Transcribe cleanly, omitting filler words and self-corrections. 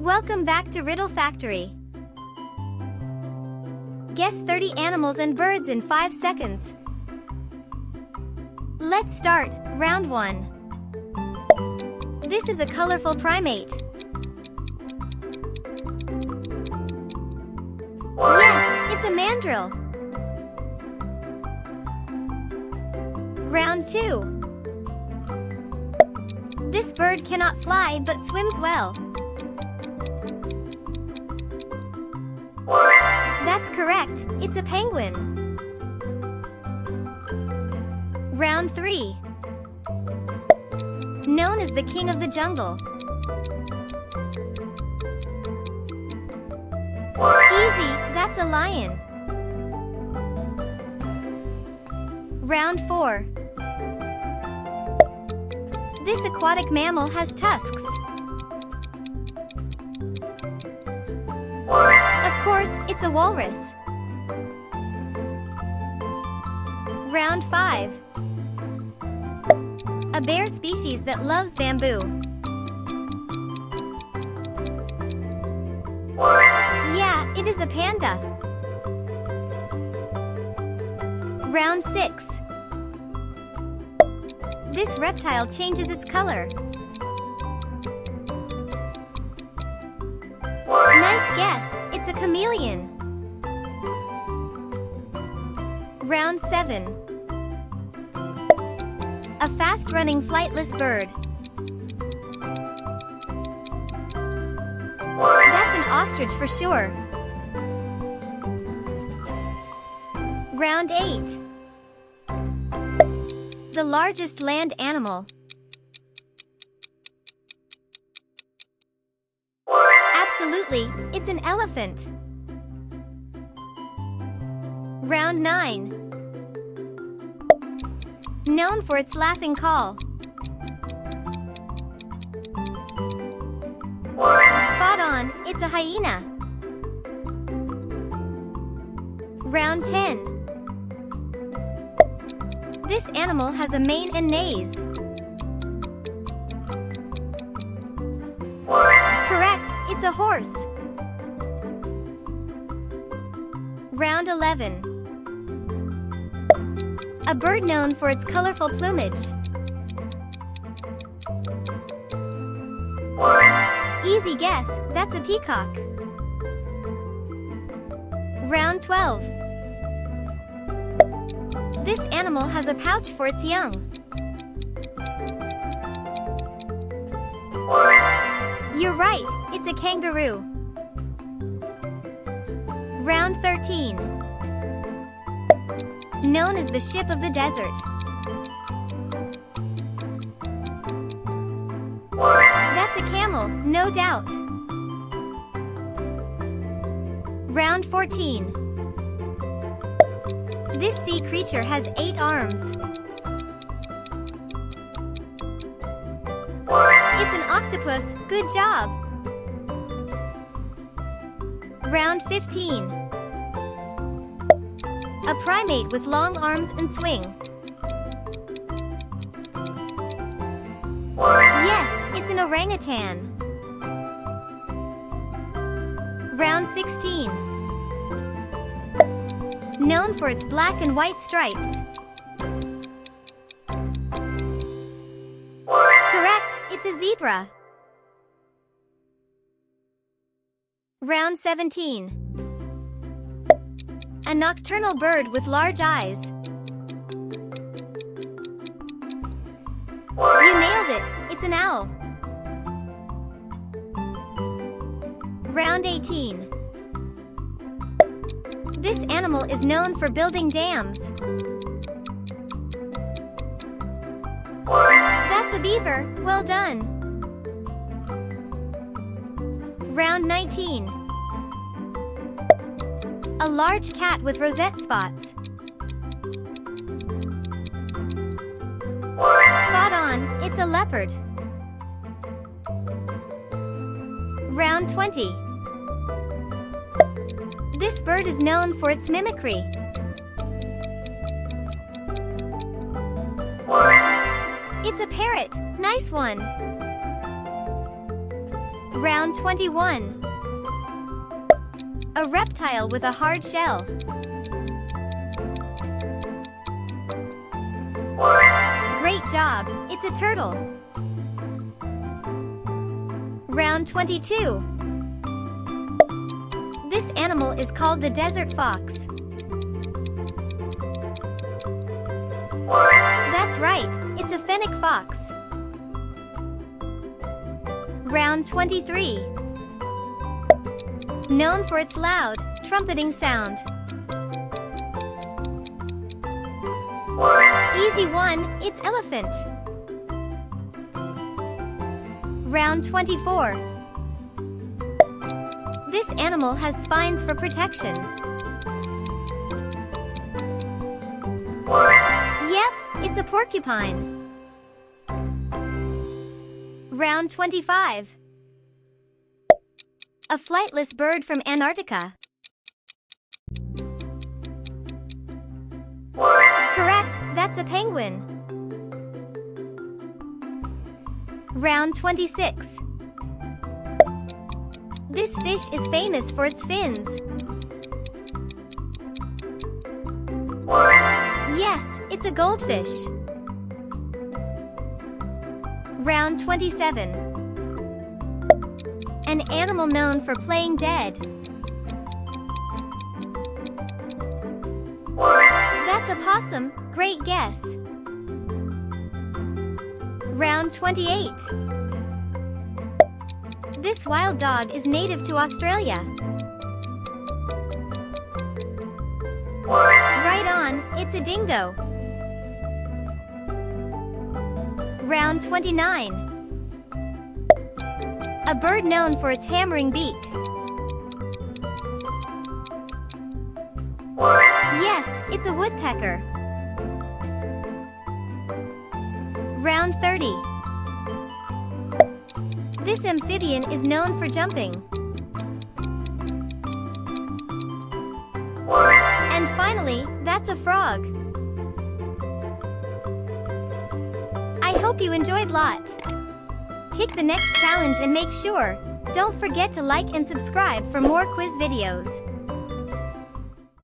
Welcome back to Riddle Factory. Guess 30 animals and birds in 5 seconds. Let's start, round 1. This is a colorful primate. Yes, it's a mandrill. Round 2. This bird cannot fly but swims well. That's correct, it's a penguin. Round 3. Known as the king of the jungle. Easy, that's a lion. Round 4. This aquatic mammal has tusks. Of course, it's a walrus. Round 5. A bear species that loves bamboo. Yeah, it is a panda. Round 6. This reptile changes its color. Nice guess, it's a chameleon. Round 7. A fast-running flightless bird. That's an ostrich for sure. Round 8. The largest land animal. Absolutely, it's an elephant. Round 9. Known for its laughing call. Spot on, it's a hyena. Round 10. This animal has a mane and nays. Correct, it's a horse. Round 11. A bird known for its colorful plumage. Easy guess, that's a peacock. Round 12. This animal has a pouch for its young. You're right, it's a kangaroo. Round 13. Known as the ship of the desert. That's a camel, no doubt. Round 14. This sea creature has 8 arms. It's an octopus, good job. Round 15. A primate with long arms and swing. Yes, it's an orangutan. Round 16. Known for its black and white stripes. Correct, it's a zebra. Round 17. A nocturnal bird with large eyes. You nailed it, it's an owl. Round 18. This animal is known for building dams. That's a beaver, well done. Round 19. A large cat with rosette spots. Spot on, it's a leopard. Round 20. This bird is known for its mimicry. It's a parrot, nice one. Round 21. A reptile with a hard shell. Great job, it's a turtle. Round 22. This animal is called the desert fox. That's right, it's a fennec fox. Round 23. Known for its loud, trumpeting sound. Easy one, it's elephant. Round 24. This animal has spines for protection. Yep, it's a porcupine. Round 25. A flightless bird from Antarctica. Correct, that's a penguin. Round 26. This fish is famous for its fins. Yes, it's a goldfish. Round 27. An animal known for playing dead. That's a possum, great guess. Round 28. This wild dog is native to Australia. Right on, it's a dingo. Round 29. A bird known for its hammering beak. Yes, it's a woodpecker. Round 30. This amphibian is known for jumping. And finally, that's a frog. I hope you enjoyed lot. Pick the next challenge and make sure, don't forget to like and subscribe for more quiz videos.